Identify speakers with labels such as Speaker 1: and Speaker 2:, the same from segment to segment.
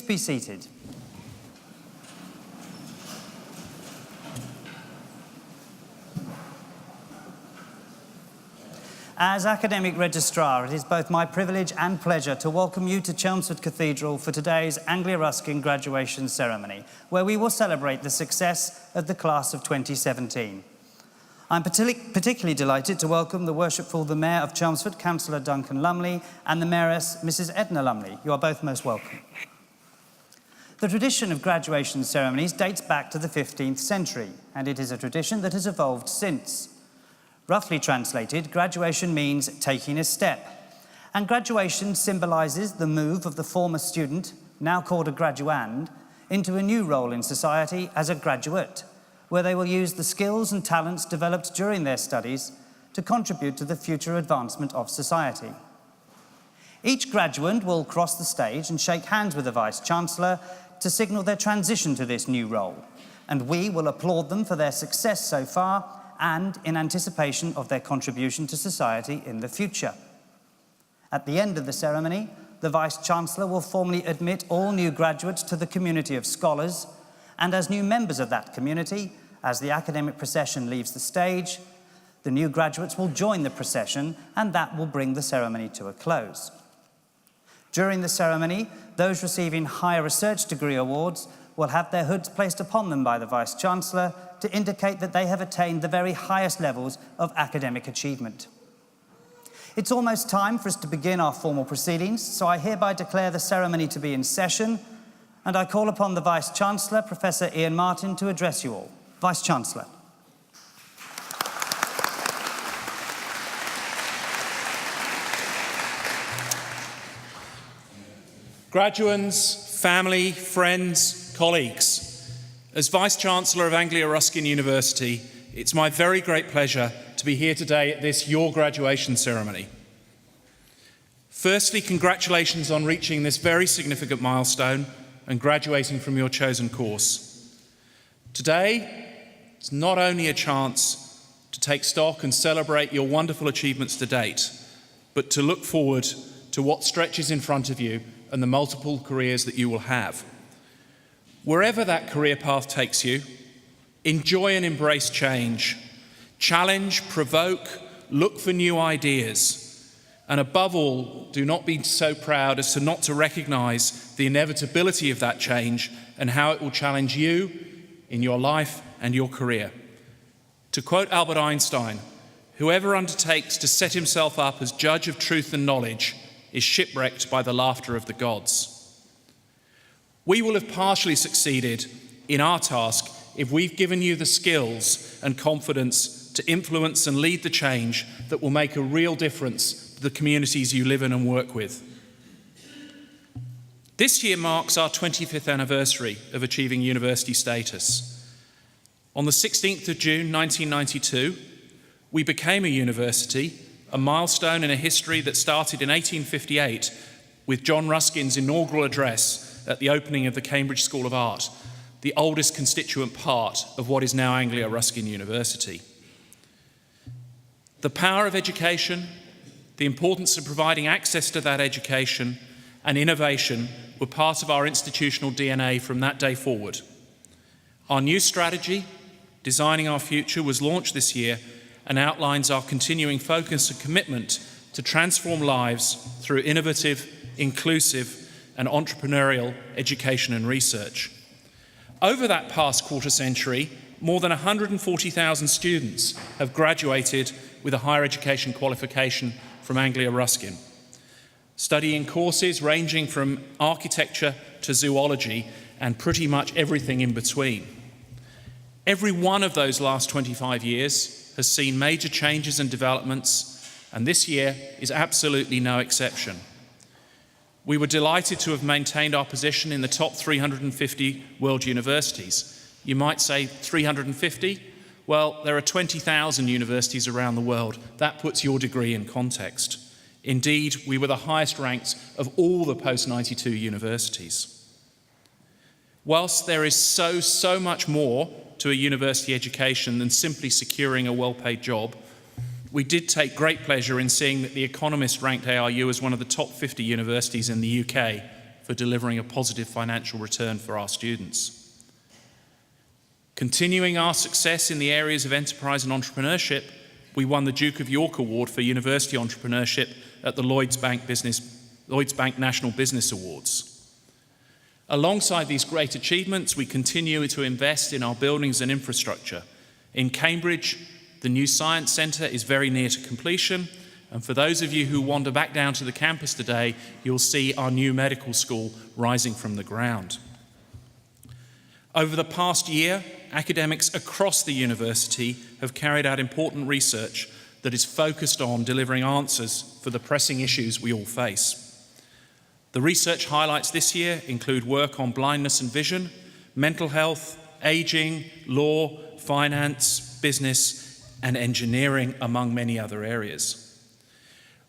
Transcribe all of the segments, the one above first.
Speaker 1: Please be seated. As Academic Registrar, it is both my privilege and pleasure to welcome you to Chelmsford Cathedral for today's Anglia Ruskin graduation ceremony, where we will celebrate the success of the class of 2017. I'm particularly delighted to welcome the Worshipful the Mayor of Chelmsford, Chancellor Duncan Lumley, and the Mayoress, Mrs. Edna Lumley. You are both most welcome. The tradition of graduation ceremonies dates back to the 15th century, and it is a tradition that has evolved since. Roughly translated, graduation means taking a step, and graduation symbolises the move of the former student, now called a graduand, into a new role in society as a graduate, where they will use the skills and talents developed during their studies to contribute to the future advancement of society. Each graduand will cross the stage and shake hands with the Vice-Chancellor to signal their transition to this new role, and we will applaud them for their success so far and in anticipation of their contribution to society in the future. At the end of the ceremony, the Vice-Chancellor will formally admit all new graduates to the community of scholars, and as new members of that community, as the academic procession leaves the stage, the new graduates will join the procession, and that will bring the ceremony to a close. During the ceremony, those receiving higher research degree awards will have their hoods placed upon them by the Vice-Chancellor to indicate that they have attained the very highest levels of academic achievement. It's almost time for us to begin our formal proceedings, so I hereby declare the ceremony to be in session, and I call upon the Vice-Chancellor, Professor Ian Martin, to address you all. Vice-Chancellor.
Speaker 2: Graduands, family, friends, colleagues, as Vice-Chancellor of Anglia Ruskin University, it's my very great pleasure to be here today at this your graduation ceremony. Firstly, congratulations on reaching this very significant milestone and graduating from your chosen course. Today, it's not only a chance to take stock and celebrate your wonderful achievements to date, but to look forward to what stretches in front of you and the multiple careers that you will have. Wherever that career path takes you, enjoy and embrace change. Challenge, provoke, look for new ideas. And above all, do not be so proud as to not to recognise the inevitability of that change and how it will challenge you in your life and your career. To quote Albert Einstein, "Whoever undertakes to set himself up as judge of truth and knowledge is shipwrecked by the laughter of the gods." We will have partially succeeded in our task if we've given you the skills and confidence to influence and lead the change that will make a real difference to the communities you live in and work with. This year marks our 25th anniversary of achieving university status. On the 16th of June 1992, we became a university, a milestone in a history that started in 1858 with John Ruskin's inaugural address at the opening of the Cambridge School of Art, the oldest constituent part of what is now Anglia Ruskin University. The power of education, the importance of providing access to that education, and innovation were part of our institutional DNA from that day forward. Our new strategy, Designing Our Future, was launched this year and outlines our continuing focus and commitment to transform lives through innovative, inclusive, and entrepreneurial education and research. Over that past quarter century, more than 140,000 students have graduated with a higher education qualification from Anglia Ruskin, studying courses ranging from architecture to zoology and pretty much everything in between. Every one of those last 25 years has seen major changes and developments, and this year is absolutely no exception. We were delighted to have maintained our position in the top 350 world universities. You might say 350? Well, there are 20,000 universities around the world. That puts your degree in context. Indeed, we were the highest ranked of all the post-92 universities. Whilst there is so much more to a university education than simply securing a well-paid job, we did take great pleasure in seeing that The Economist ranked ARU as one of the top 50 universities in the UK for delivering a positive financial return for our students. Continuing our success in the areas of enterprise and entrepreneurship, we won the Duke of York Award for University Entrepreneurship at the Lloyds Bank National Business Awards. Alongside these great achievements, we continue to invest in our buildings and infrastructure. In Cambridge, the new Science Centre is very near to completion, and for those of you who wander back down to the campus today, you'll see our new medical school rising from the ground. Over the past year, academics across the university have carried out important research that is focused on delivering answers for the pressing issues we all face. The research highlights this year include work on blindness and vision, mental health, ageing, law, finance, business, and engineering, among many other areas.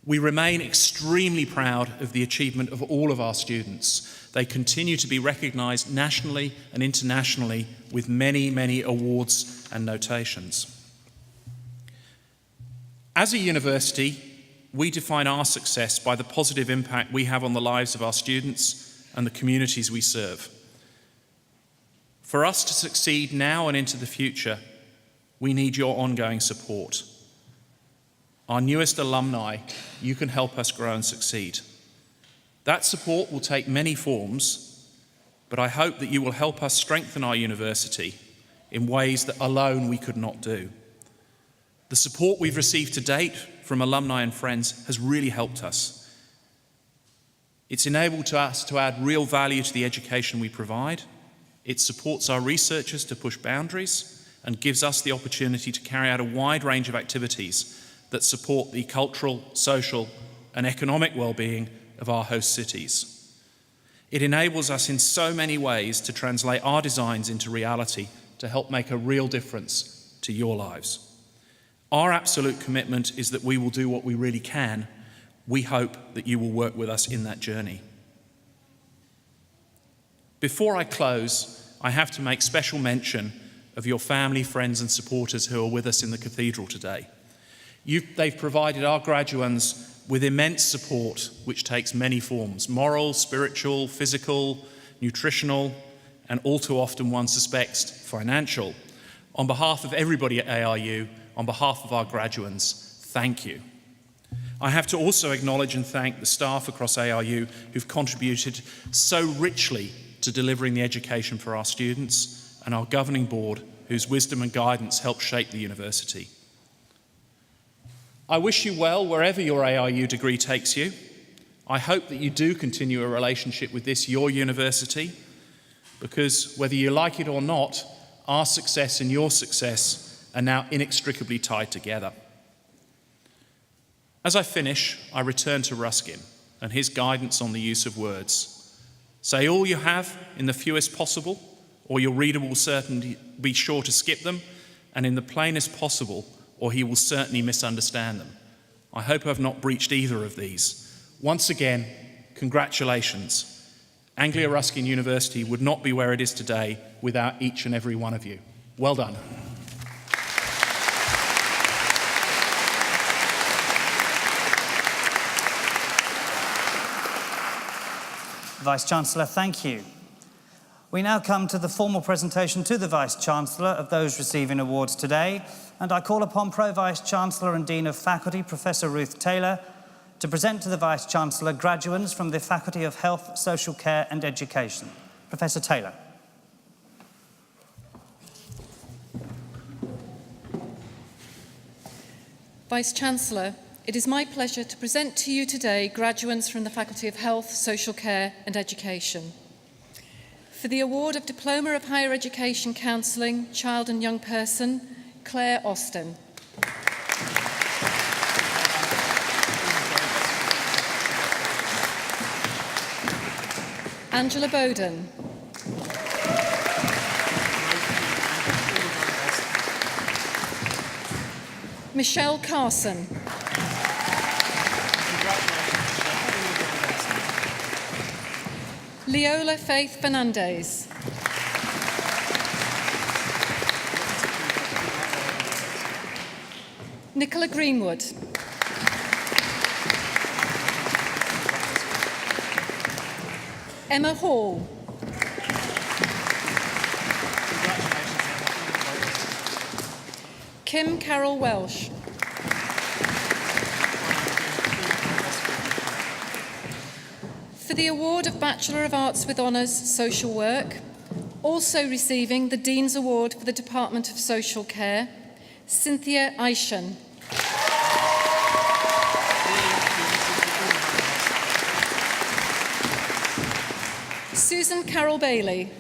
Speaker 2: We remain extremely proud of the achievement of all of our students. They continue to be recognised nationally and internationally with many, many awards and notations. As a university, we define our success by the positive impact we have on the lives of our students and the communities we serve. For us to succeed now and into the future, we need your ongoing support. Our newest alumni, you can help us grow and succeed. That support will take many forms, but I hope that you will help us strengthen our university in ways that alone we could not do. The support we've received to date from alumni and friends has really helped us. It's enabled us to add real value to the education we provide. It supports our researchers to push boundaries and gives us the opportunity to carry out a wide range of activities that support the cultural, social, and economic well-being of our host cities. It enables us in so many ways to translate our designs into reality to help make a real difference to your lives. Our absolute commitment is that we will do what we really can. We hope that you will work with us in that journey. Before I close, I have to make special mention of your family, friends, and supporters who are with us in the cathedral today. They've provided our graduands with immense support, which takes many forms: moral, spiritual, physical, nutritional, and all too often, one suspects, financial. On behalf of everybody at ARU, on behalf of our graduands, thank you. I have to also acknowledge and thank the staff across ARU who've contributed so richly to delivering the education for our students, and our governing board whose wisdom and guidance helped shape the university. I wish you well wherever your ARU degree takes you. I hope that you do continue a relationship with this, your university, because whether you like it or not, our success and your success are now inextricably tied together. As I finish, I return to Ruskin and his guidance on the use of words. Say all you have in the fewest possible, or your reader will certainly be sure to skip them, and in the plainest possible, or he will certainly misunderstand them. I hope I've not breached either of these. Once again, congratulations. Anglia Ruskin University would not be where it is today without each and every one of you. Well done.
Speaker 1: Vice-Chancellor, thank you. We now come to the formal presentation to the Vice-Chancellor of those receiving awards today, and I call upon Pro-Vice-Chancellor and Dean of Faculty, Professor Ruth Taylor, to present to the Vice-Chancellor graduands from the Faculty of Health, Social Care and Education. Professor Taylor.
Speaker 3: Vice-Chancellor, it is my pleasure to present to you today graduates from the Faculty of Health, Social Care and Education. For the award of Diploma of Higher Education Counselling, Child and Young Person, Claire Austin. Angela Bowden. Michelle Carson. Leola Faith Fernandez. Nicola Greenwood. Emma Hall. Kim Carroll Welsh. For the award of Bachelor of Arts with Honours Social Work, also receiving the Dean's Award for the Department of Social Care, Cynthia Aishan. Susan Carroll Bailey.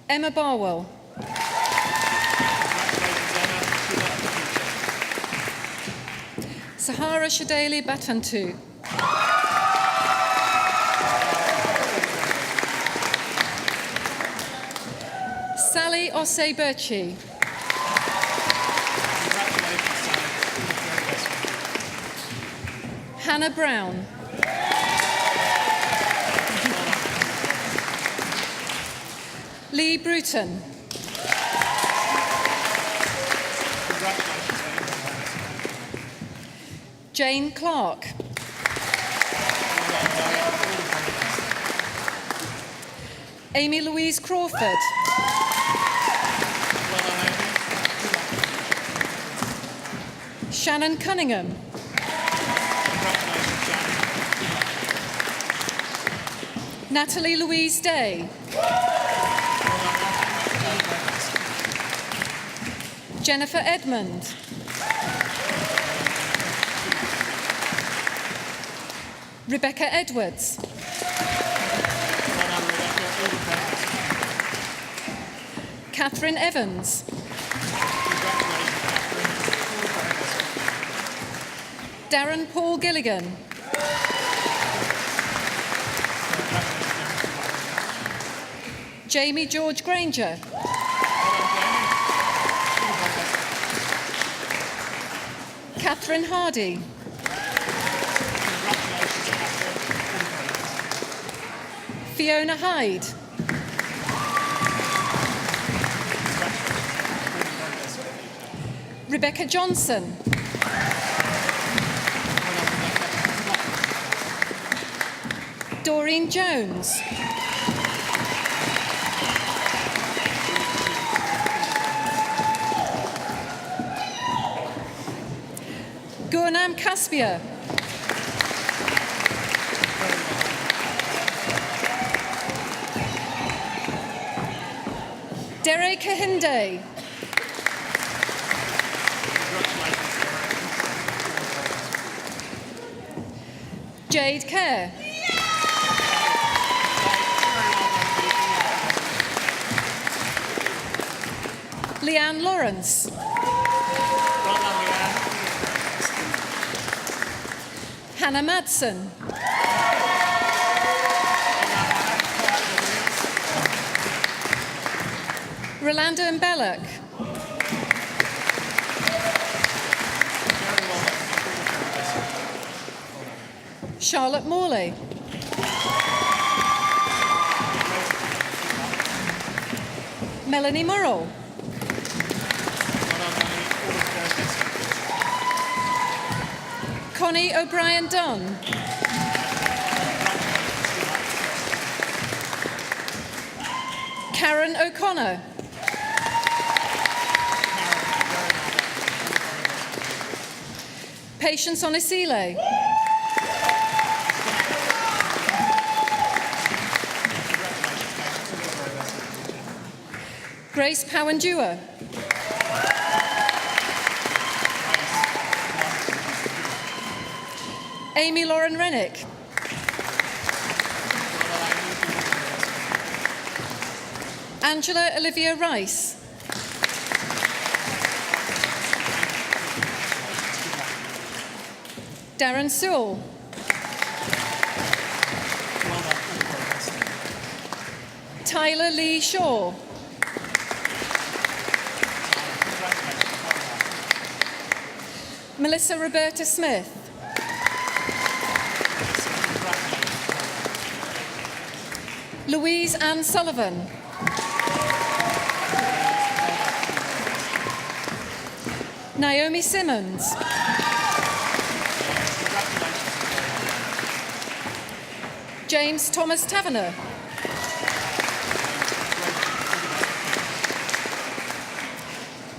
Speaker 3: Emma Barwell. Sahara Shadeli Batantu. Sally Osei Birchie. Hannah Brown. Lee Bruton. Jane Clark. Amy Louise Crawford. Shannon Cunningham. Natalie Louise Day. Jennifer Edmond. Rebecca Edwards. Catherine Evans. Darren Paul Gilligan. Jamie George Granger. Catherine Hardy. Fiona Hyde. Rebecca Johnson. Doreen Jones. Gurnam Kaspia. Dere Kahinde. Jade Kerr. Leanne Lawrence. Hannah Madsen. Rolando Mbellock. Charlotte Morley. Melanie Murrell. Connie O'Brien Dunn. Karen O'Connor. Patience Onisile. Grace Pawandua. Amy Lauren Rennick. Angela Olivia Rice. Darren Sewell. Tyler Lee Shaw. Melissa Roberta Smith. Louise Ann Sullivan. Naomi Simmons. James Thomas Taverner.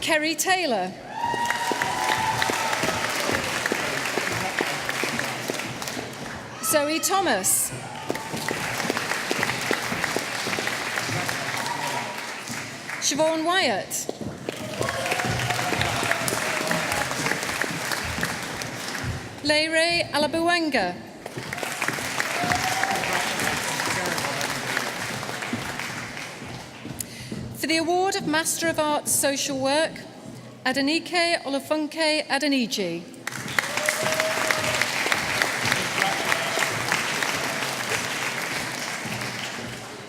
Speaker 3: Kerry Taylor. Zoe Thomas. Siobhan Wyatt. Leire Alabuenga. For the award of Master of Arts Social Work, Adenike Olafunke Adeniji.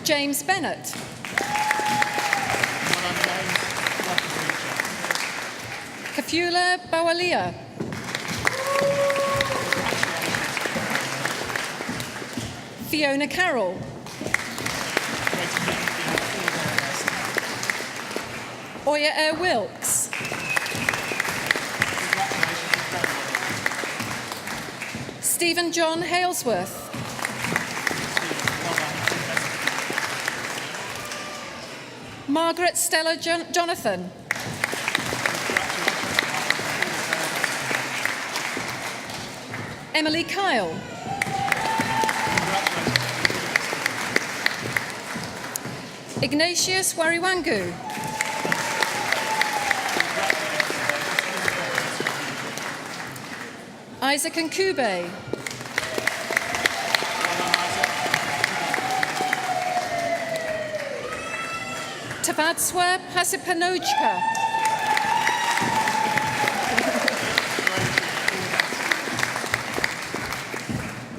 Speaker 3: James Bennett. Kafula Bawalia. Fiona Carroll. Oya Air Wilkes. Stephen John Halesworth. Margaret Stella Jonathan. Emily Kyle. Ignatius Wariwangu. Isaac Nkube. Tabatswa Pasipanojka.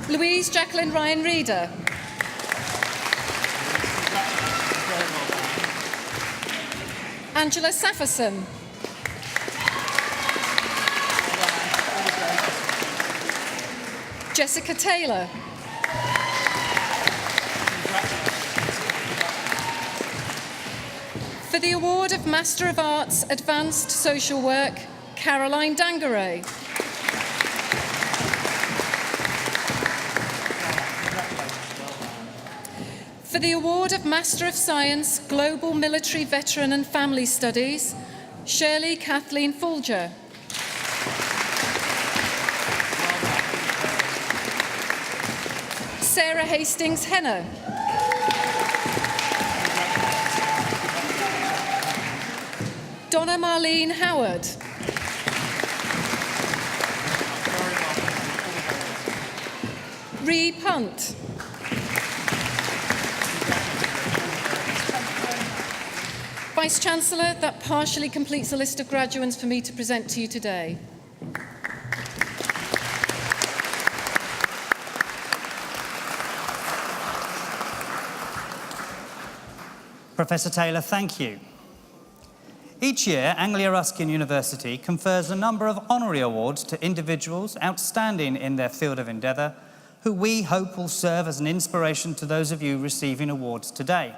Speaker 3: Louise Jacqueline Ryan Reeder. Angela Safferson. Jessica Taylor. For the award of Master of Arts Advanced Social Work, Caroline Dangaray. For the award of Master of Science, Global Military Veteran and Family Studies, Shirley Kathleen Folger. Sarah Hastings Henner. Donna Marlene Howard. Ree Punt. Vice-Chancellor, that partially completes the list of graduates for me to present to you today.
Speaker 1: Professor Taylor, thank you. Each year, Anglia Ruskin University confers a number of honorary awards to individuals outstanding in their field of endeavour, who we hope will serve as an inspiration to those of you receiving awards today.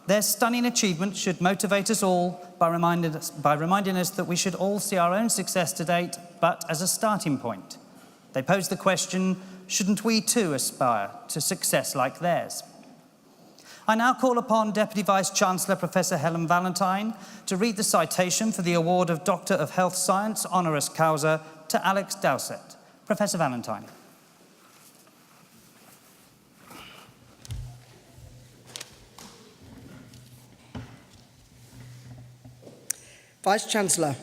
Speaker 1: Their stunning achievement should motivate us all by reminding us that we should all see our own success to date, but as a starting point. They pose the question, shouldn't we too aspire to success like theirs? I now call upon Deputy Vice-Chancellor Professor Helen Valentine to read the citation for the award of Doctor of Health Science honoris causa to Alex Dowsett. Professor Valentine.
Speaker 4: Vice-Chancellor,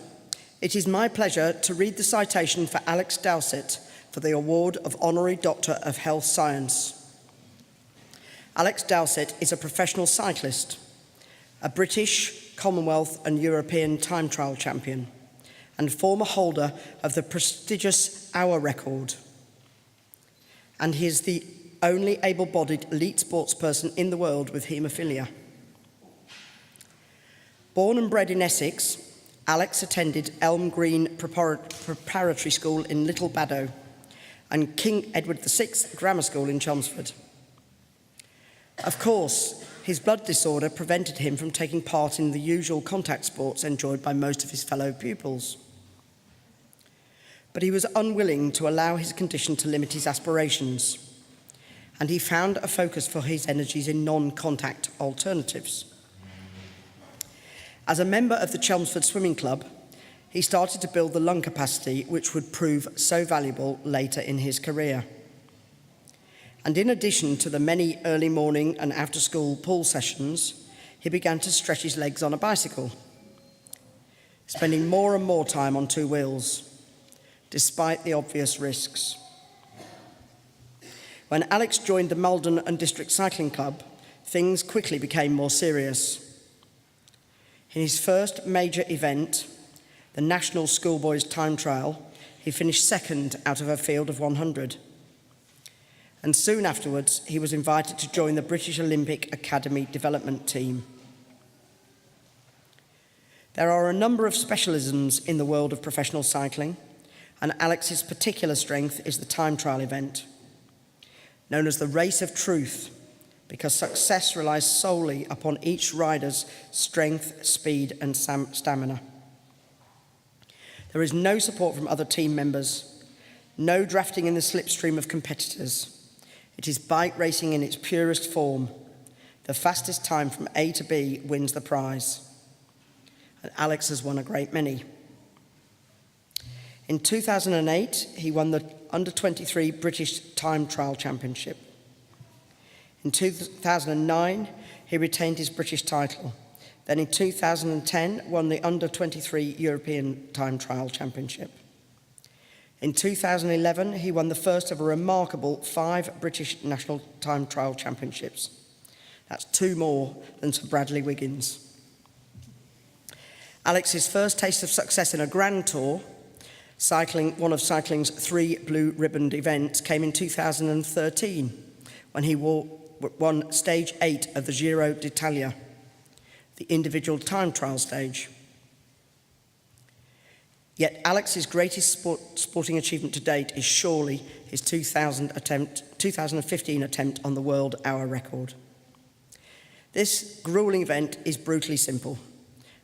Speaker 4: it is my pleasure to read the citation for Alex Dowsett for the award of Honorary Doctor of Health Science. Alex Dowsett is a professional cyclist, a British, Commonwealth and European time trial champion, and former holder of the prestigious hour record. And he is the only able-bodied elite sportsperson in the world with haemophilia. Born and bred in Essex, Alex attended Elm Green Preparatory School in Little Baddow and King Edward VI Grammar School in Chelmsford. Of course, his blood disorder prevented him from taking part in the usual contact sports enjoyed by most of his fellow pupils. But he was unwilling to allow his condition to limit his aspirations, and he found a focus for his energies in non-contact alternatives. As a member of the Chelmsford Swimming Club, he started to build the lung capacity which would prove so valuable later in his career. And in addition to the many early morning and after-school pool sessions, he began to stretch his legs on a bicycle, spending more and more time on two wheels, despite the obvious risks. When Alex joined the Malden and District Cycling Club, things quickly became more serious. In his first major event, the National Schoolboys Time Trial, he finished second out of a field of 100. And soon afterwards, he was invited to join the British Olympic Academy development team. There are a number of specialisms in the world of professional cycling, and Alex's particular strength is the time trial event, known as the Race of Truth, because success relies solely upon each rider's strength, speed, and stamina. There is no support from other team members, no drafting in the slipstream of competitors. It is bike racing in its purest form. The fastest time from A to B wins the prize. And Alex has won a great many. In 2008, he won the Under-23 British Time Trial Championship. In 2009, he retained his British title. Then in 2010, won the Under-23 European Time Trial Championship. In 2011, he won the first of a remarkable 5 British National Time Trial Championships. That's 2 more than Sir Bradley Wiggins. Alex's first taste of success in a Grand Tour, one of cycling's 3 blue-ribboned events, came in 2013, when he won Stage 8 of the Giro d'Italia, the individual time trial stage. Yet Alex's greatest sporting achievement to date is surely his 2015 attempt on the world hour record. This grueling event is brutally simple.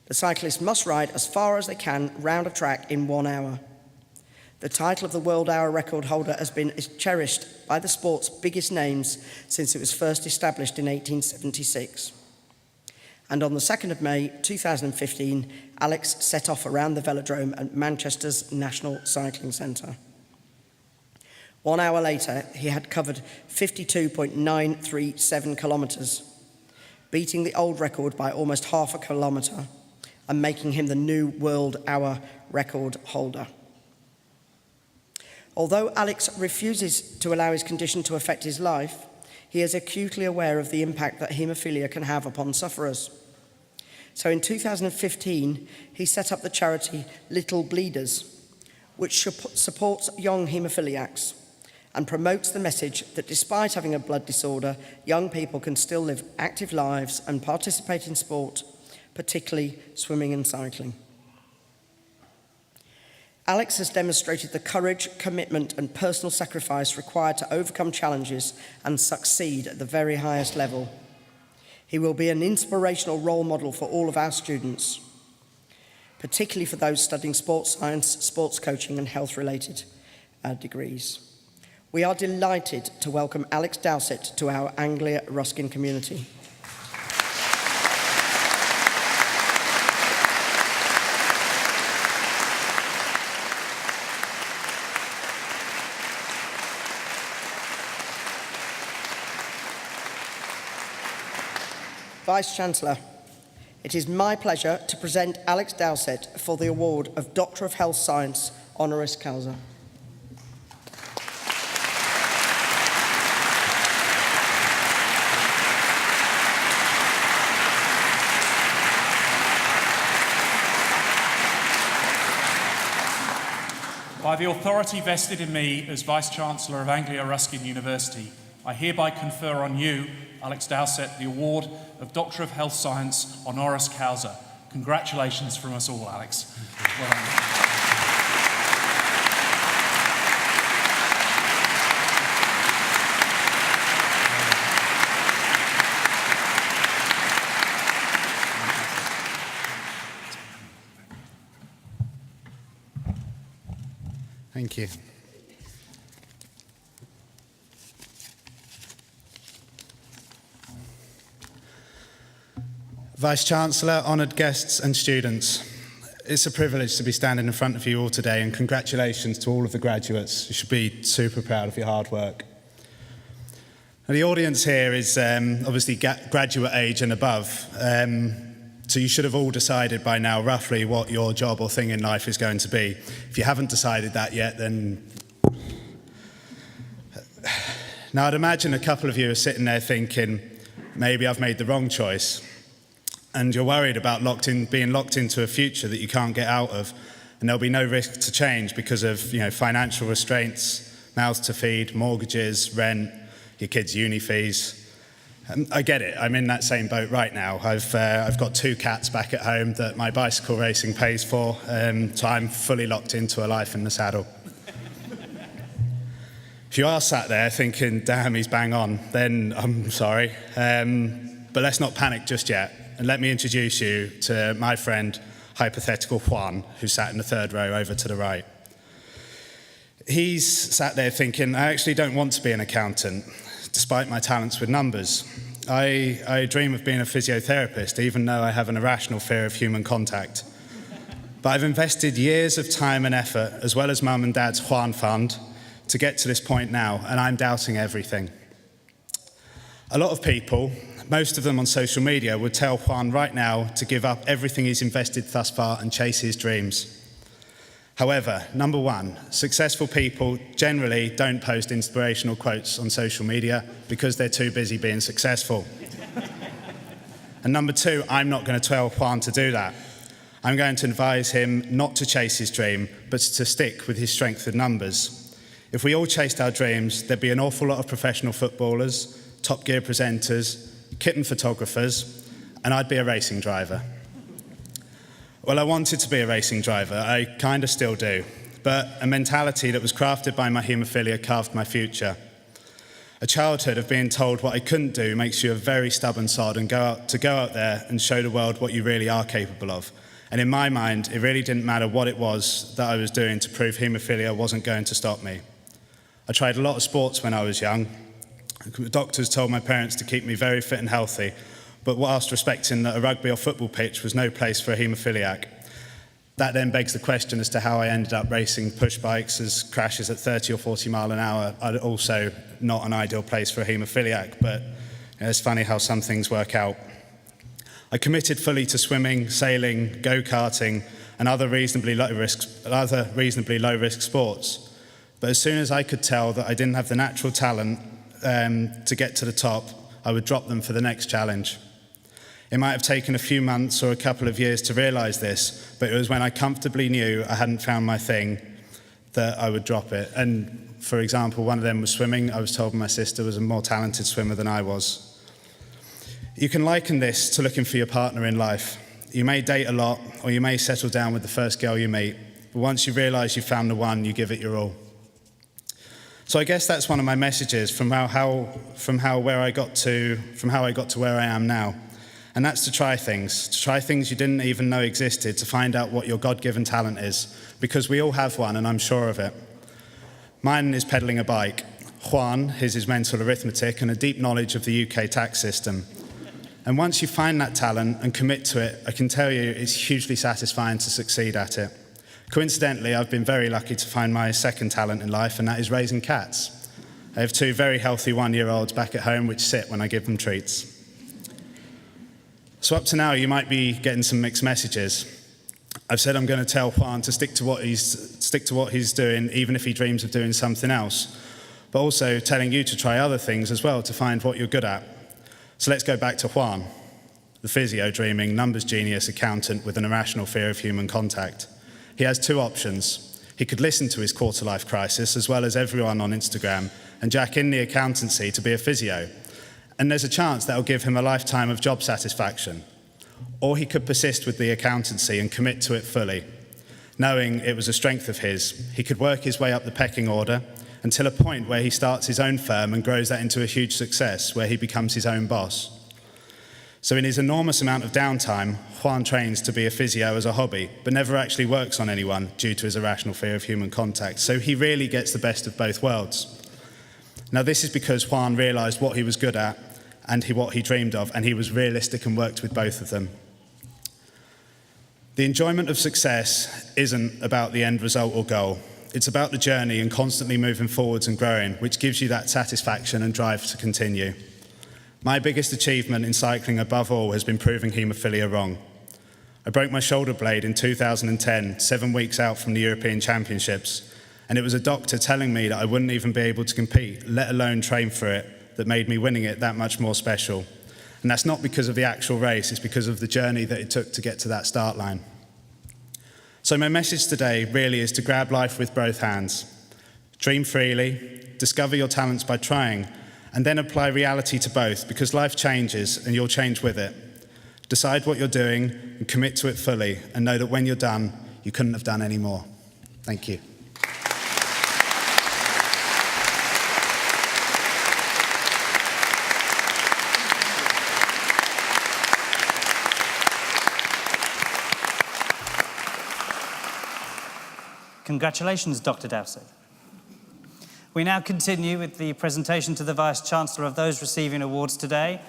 Speaker 4: The cyclists must ride as far as they can round a track in 1 hour. The title of the world hour record holder has been cherished by the sport's biggest names since it was first established in 1876. And on the 2nd of May 2015, Alex set off around the velodrome at Manchester's National Cycling Centre. 1 hour later, he had covered 52.937 kilometres, beating the old record by almost half a kilometre and making him the new world hour record holder. Although Alex refuses to allow his condition to affect his life, he is acutely aware of the impact that haemophilia can have upon sufferers. So in 2015, he set up the charity Little Bleeders, which supports young haemophiliacs and promotes the message that despite having a blood disorder, young people can still live active lives and participate in sport, particularly swimming and cycling. Alex has demonstrated the courage, commitment, and personal sacrifice required to overcome challenges and succeed at the very highest level. He will be an inspirational role model for all of our students, particularly for those studying sports science, sports coaching, and health-related degrees. We are delighted to welcome Alex Dowsett to our Anglia Ruskin community. Vice-Chancellor, it is my pleasure to present Alex Dowsett for the award of Doctor of Health Science honoris causa.
Speaker 2: By the authority vested in me as Vice-Chancellor of Anglia Ruskin University, I hereby confer on you, Alex Dowsett, the award of Doctor of Health Science honoris causa. Congratulations from us all, Alex. Well done.
Speaker 5: Thank you. Vice-Chancellor, honoured guests and students, it's a privilege to be standing in front of you all today, and congratulations to all of the graduates. You should be super proud of your hard work. Now, the audience here is obviously graduate age and above, so you should have all decided by now roughly what your job or thing in life is going to be. If you haven't decided that yet, then... Now, I'd imagine a couple of you are sitting there thinking, maybe I've made the wrong choice. And you're worried about being locked into a future that you can't get out of, and there'll be no risk to change because of financial restraints, mouths to feed, mortgages, rent, your kids' uni fees. And I get it. I'm in that same boat right now. I've got 2 cats back at home that my bicycle racing pays for, so I'm fully locked into a life in the saddle. If you are sat there thinking, damn, he's bang on, then I'm sorry. But let's not panic just yet. And let me introduce you to my friend, hypothetical Juan, who sat in the 3rd row over to the right. He's sat there thinking, I actually don't want to be an accountant, despite my talents with numbers. I dream of being a physiotherapist, even though I have an irrational fear of human contact. But I've invested years of time and effort, as well as Mum and Dad's Juan Fund, to get to this point now, and I'm doubting everything. A lot of people, most of them on social media, would tell Juan right now to give up everything he's invested thus far and chase his dreams. However, number 1, successful people generally don't post inspirational quotes on social media because they're too busy being successful. And number 2, I'm not going to tell Juan to do that. I'm going to advise him not to chase his dream, but to stick with his strength of numbers. If we all chased our dreams, there'd be an awful lot of professional footballers, Top Gear presenters, kitten photographers, and I'd be a racing driver. Well, I wanted to be a racing driver. I kind of still do. But a mentality that was crafted by my haemophilia carved my future. A childhood of being told what I couldn't do makes you a very stubborn sod and go out there and show the world what you really are capable of. And in my mind, it really didn't matter what it was that I was doing to prove haemophilia wasn't going to stop me. I tried a lot of sports when I was young. Doctors told my parents to keep me very fit and healthy, but whilst respecting that a rugby or football pitch was no place for a haemophiliac. That then begs the question as to how I ended up racing push bikes as crashes at 30 or 40 mile an hour are also not an ideal place for a haemophiliac, but it's funny how some things work out. I committed fully to swimming, sailing, go-karting, and other reasonably low-risk sports. But as soon as I could tell that I didn't have the natural talent to get to the top, I would drop them for the next challenge. It might have taken a few months or a couple of years to realise this, but it was when I comfortably knew I hadn't found my thing that I would drop it. And for example, one of them was swimming. I was told my sister was a more talented swimmer than I was. You can liken this to looking for your partner in life. You may date a lot, or you may settle down with the first girl you meet, but once you realise you've found the one, you give it your all. So I guess that's one of my messages from how I got to where I am now. And that's to try things you didn't even know existed, to find out what your God-given talent is, because we all have one, and I'm sure of it. Mine is pedaling a bike. Juan, his is mental arithmetic and a deep knowledge of the UK tax system. And once you find that talent and commit to it, I can tell you it's hugely satisfying to succeed at it. Coincidentally, I've been very lucky to find my second talent in life, and that is raising cats. I have 2 very healthy 1-year-olds back at home which sit when I give them treats. So up to now, you might be getting some mixed messages. I've said I'm going to tell Juan to stick to what he's doing, even if he dreams of doing something else, but also telling you to try other things as well to find what you're good at. So let's go back to Juan, the physio-dreaming, numbers genius accountant with an irrational fear of human contact. He has 2 options. He could listen to his quarter-life crisis, as well as everyone on Instagram, and jack in the accountancy to be a physio. And there's a chance that'll give him a lifetime of job satisfaction. Or he could persist with the accountancy and commit to it fully. Knowing it was a strength of his, he could work his way up the pecking order until a point where he starts his own firm and grows that into a huge success, where he becomes his own boss. So in his enormous amount of downtime, Juan trains to be a physio as a hobby, but never actually works on anyone due to his irrational fear of human contact. So he really gets the best of both worlds. Now this is because Juan realised what he was good at and what he dreamed of, and he was realistic and worked with both of them. The enjoyment of success isn't about the end result or goal. It's about the journey and constantly moving forwards and growing, which gives you that satisfaction and drive to continue. My biggest achievement in cycling above all has been proving haemophilia wrong. I broke my shoulder blade in 2010, 7 weeks out from the European Championships, and it was a doctor telling me that I wouldn't even be able to compete, let alone train for it, that made me winning it that much more special. And that's not because of the actual race, it's because of the journey that it took to get to that start line. So my message today really is to grab life with both hands. Dream freely, discover your talents by trying, and then apply reality to both, because life changes and you'll change with it. Decide what you're doing and commit to it fully, and know that when you're done, you couldn't have done any more. Thank you.
Speaker 1: Congratulations, Dr. Dowsett. We now continue with the presentation to the Vice-Chancellor of those receiving awards today,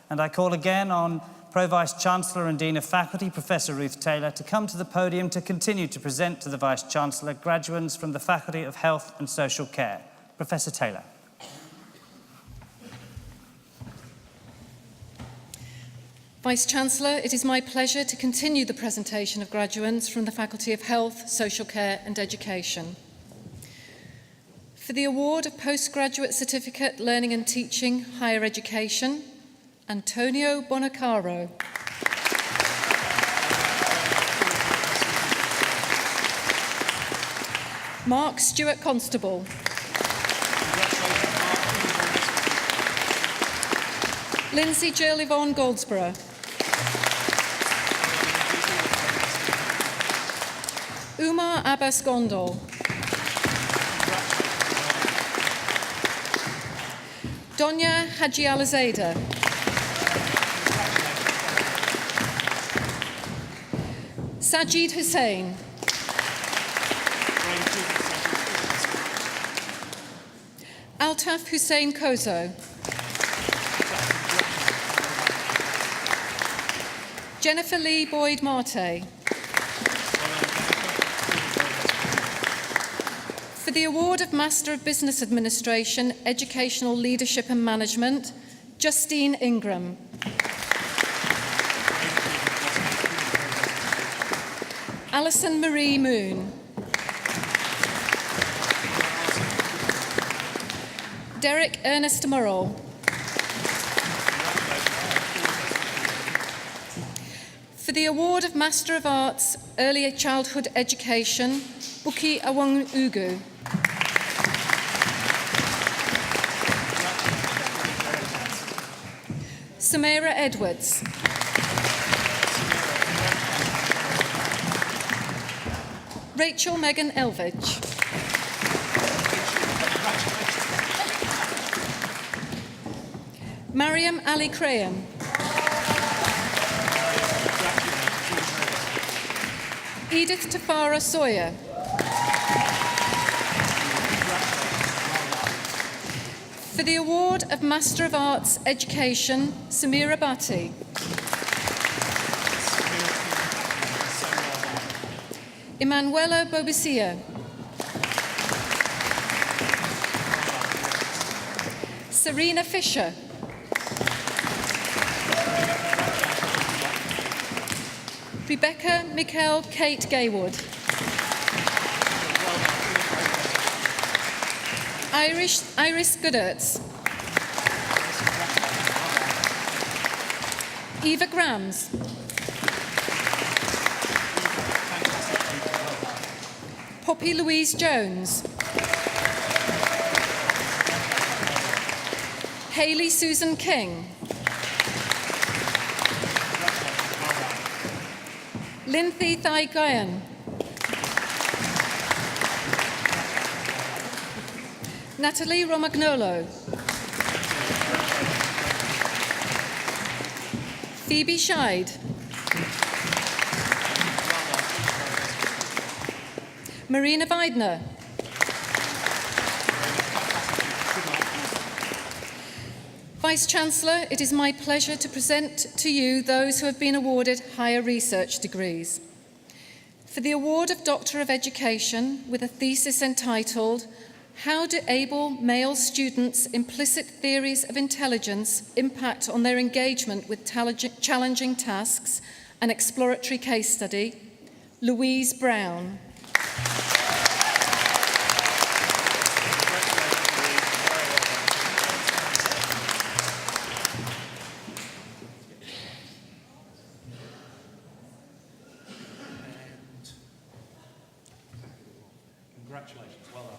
Speaker 1: and I call again on Pro-Vice-Chancellor and Dean of Faculty, Professor Ruth Taylor, to come to the podium to continue to present to the Vice-Chancellor graduates from the Faculty of Health and Social Care. Professor Taylor.
Speaker 3: Vice-Chancellor, it is my pleasure to continue the presentation of graduates from the Faculty of Health, Social Care and Education. For the award of Postgraduate Certificate Learning and Teaching, Higher Education, Antonio Bonacaro. Mark Stewart Constable. Lindsay Jill Yvonne Goldsborough. Umar Abbas Gondol. Donya Haji Alazada. Sajid Hussain. Altaf Hussein Kozo. Jennifer Lee Boyd Marte. For the award of Master of Business Administration, Educational Leadership and Management, Justine Ingram. Alison Marie Moon. Derek Ernest Murrell. For the award of Master of Arts, Early Childhood Education, Buki Awang Ugu. Samira Edwards. Rachel Megan Elvidge. Mariam Ali Craham. Edith Tafara Sawyer. For the award of Master of Arts Education, Samira Bhatti. Emanuela Bobisia. Serena Fisher. Rebecca Michael Kate Gaywood. Iris Goodertz. Eva Grams. Poppy Louise Jones. Hayley Susan King. Linthi Thai Gayan. Natalie Romagnolo. Phoebe Scheid. Marina Weidner. Vice-Chancellor, it is my pleasure to present to you those who have been awarded higher research degrees. For the award of Doctor of Education with a thesis entitled "How do able male students' implicit theories of intelligence impact on their engagement with challenging tasks, an exploratory case study," Louise Brown.
Speaker 2: Congratulations, well done.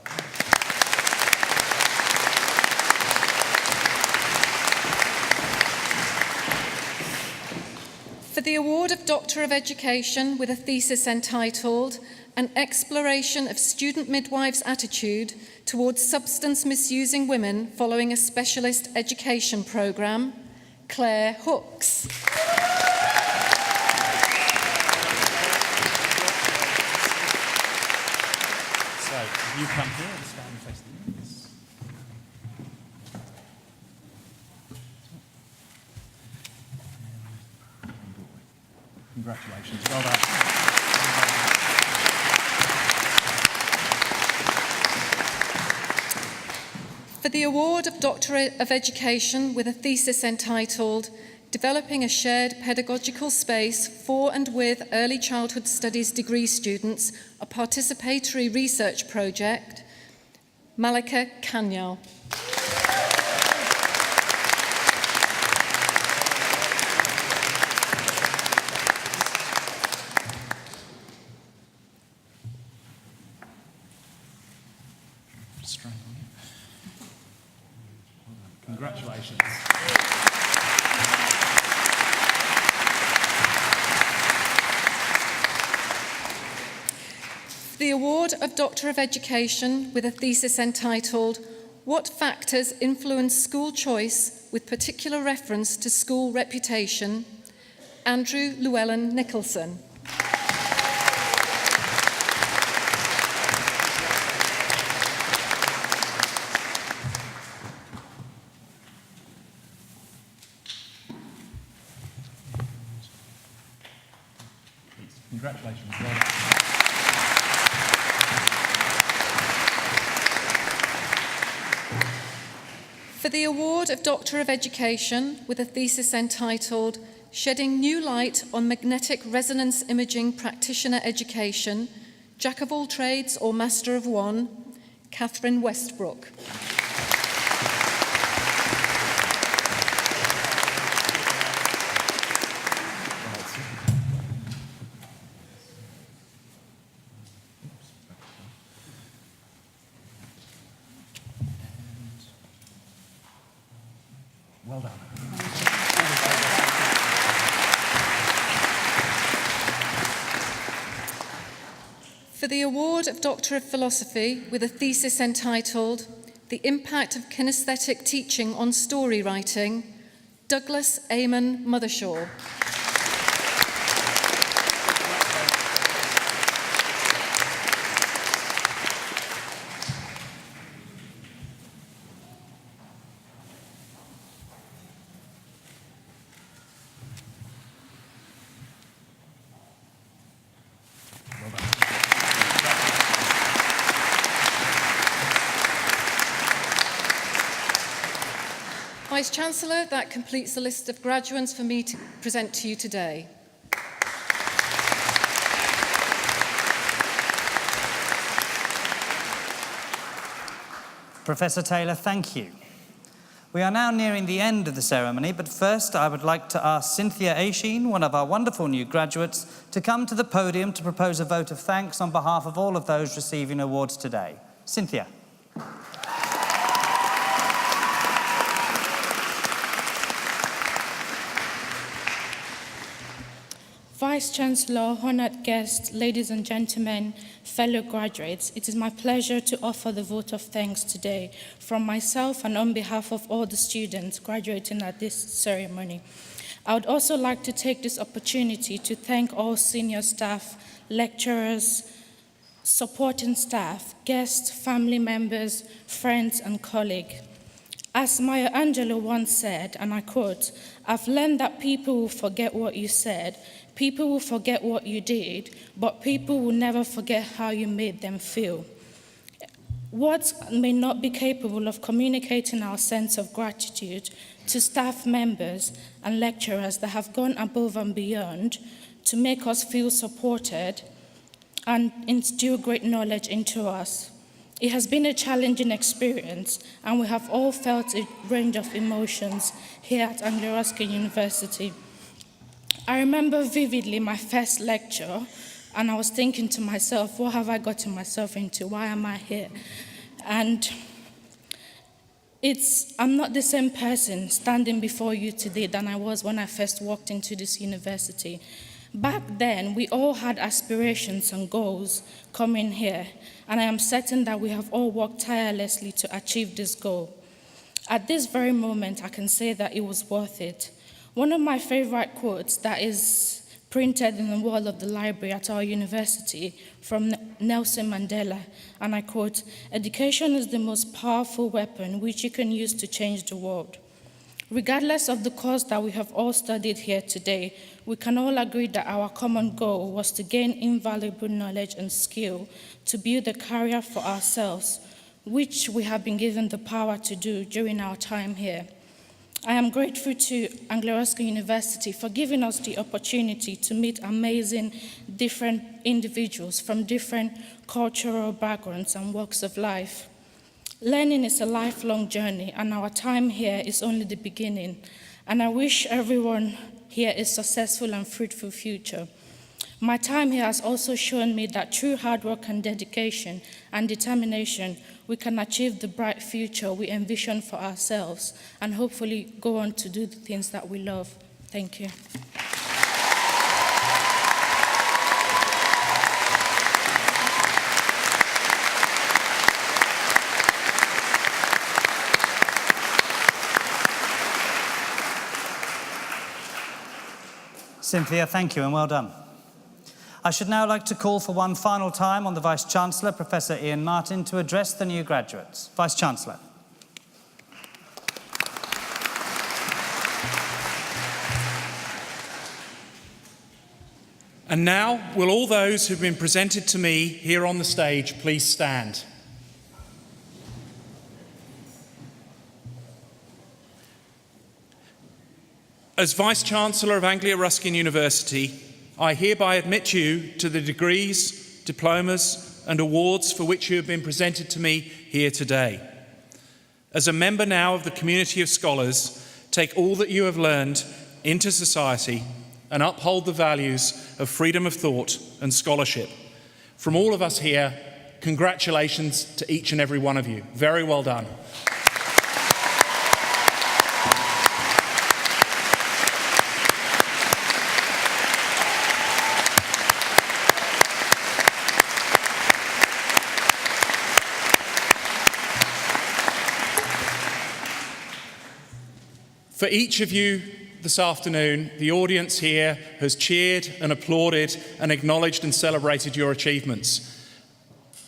Speaker 3: For the award of Doctor of Education with a thesis entitled "An Exploration of Student Midwives' Attitude Towards Substance Misusing Women Following a Specialist Education Programme," Claire Hooks.
Speaker 2: So, you come here and stand facing this. Congratulations, well done.
Speaker 3: For the award of Doctorate of Education with a thesis entitled "Developing a Shared Pedagogical Space for and with Early Childhood Studies degree students, a participatory research project," Malika Kanyal.
Speaker 2: Congratulations.
Speaker 3: The award of Doctor of Education with a thesis entitled "What Factors Influence School Choice with Particular Reference to School Reputation," Andrew Llewellyn Nicholson.
Speaker 2: Congratulations, well done.
Speaker 3: For the award of Doctor of Education with a thesis entitled "Shedding New Light on Magnetic Resonance Imaging Practitioner Education, Jack of All Trades or Master of One," Catherine Westbrook.
Speaker 2: Well done.
Speaker 3: For the award of Doctor of Philosophy with a thesis entitled "The Impact of Kinesthetic Teaching on Story Writing," Douglas Eamon Mothershaw. Vice-Chancellor, that completes the list of graduates for me to present to you today.
Speaker 1: Professor Taylor, thank you. We are now nearing the end of the ceremony, but first I would like to ask Cynthia Aishin, one of our wonderful new graduates, to come to the podium to propose a vote of thanks on behalf of all of those receiving awards today. Cynthia.
Speaker 6: Vice-Chancellor, honoured guests, ladies and gentlemen, fellow graduates, it is my pleasure to offer the vote of thanks today from myself and on behalf of all the students graduating at this ceremony. I would also like to take this opportunity to thank all senior staff, lecturers, supporting staff, guests, family members, friends, and colleagues. As Maya Angelou once said, and I quote, "I've learned that people will forget what you said, people will forget what you did, but people will never forget how you made them feel." Words may not be capable of communicating our sense of gratitude to staff members and lecturers that have gone above and beyond to make us feel supported and instill great knowledge into us. It has been a challenging experience, and we have all felt a range of emotions here at Anglia Ruskin University. I remember vividly my first lecture, and I was thinking to myself, what have I gotten myself into? Why am I here? And I'm not the same person standing before you today than I was when I first walked into this university. Back then, we all had aspirations and goals coming here, and I am certain that we have all worked tirelessly to achieve this goal. At this very moment, I can say that it was worth it. One of my favorite quotes that is printed in the wall of the library at our university from Nelson Mandela, and I quote, "Education is the most powerful weapon which you can use to change the world." Regardless of the course that we have all studied here today, we can all agree that our common goal was to gain invaluable knowledge and skill to build a career for ourselves, which we have been given the power to do during our time here. I am grateful to Anglia Ruskin University for giving us the opportunity to meet amazing different individuals from different cultural backgrounds and walks of life. Learning is a lifelong journey, and our time here is only the beginning. And I wish everyone here a successful and fruitful future. My time here has also shown me that through hard work and dedication and determination, we can achieve the bright future we envision for ourselves and hopefully go on to do the things that we love. Thank you.
Speaker 1: Cynthia, thank you and well done. I should now like to call for one final time on the Vice-Chancellor, Professor Ian Martin, to address the new graduates. Vice-Chancellor.
Speaker 2: And now, will all those who've been presented to me here on the stage please stand? As Vice-Chancellor of Anglia Ruskin University, I hereby admit you to the degrees, diplomas and awards for which you have been presented to me here today. As a member now of the community of scholars, take all that you have learned into society and uphold the values of freedom of thought and scholarship. From all of us here, congratulations to each and every one of you. Very well done. For each of you this afternoon, the audience here has cheered and applauded and acknowledged and celebrated your achievements.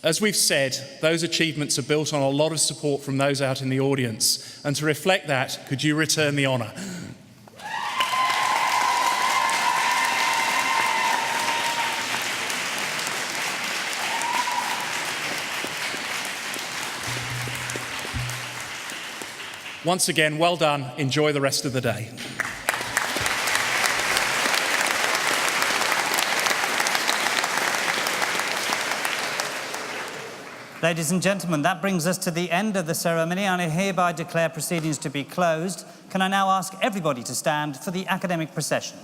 Speaker 2: As we've said, those achievements are built on a lot of support from those out in the audience. And to reflect that, could you return the honour? Once again, well done. Enjoy the rest of the day.
Speaker 1: Ladies and gentlemen, that brings us to the end of the ceremony, and I hereby declare proceedings to be closed. Can I now ask everybody to stand for the academic procession?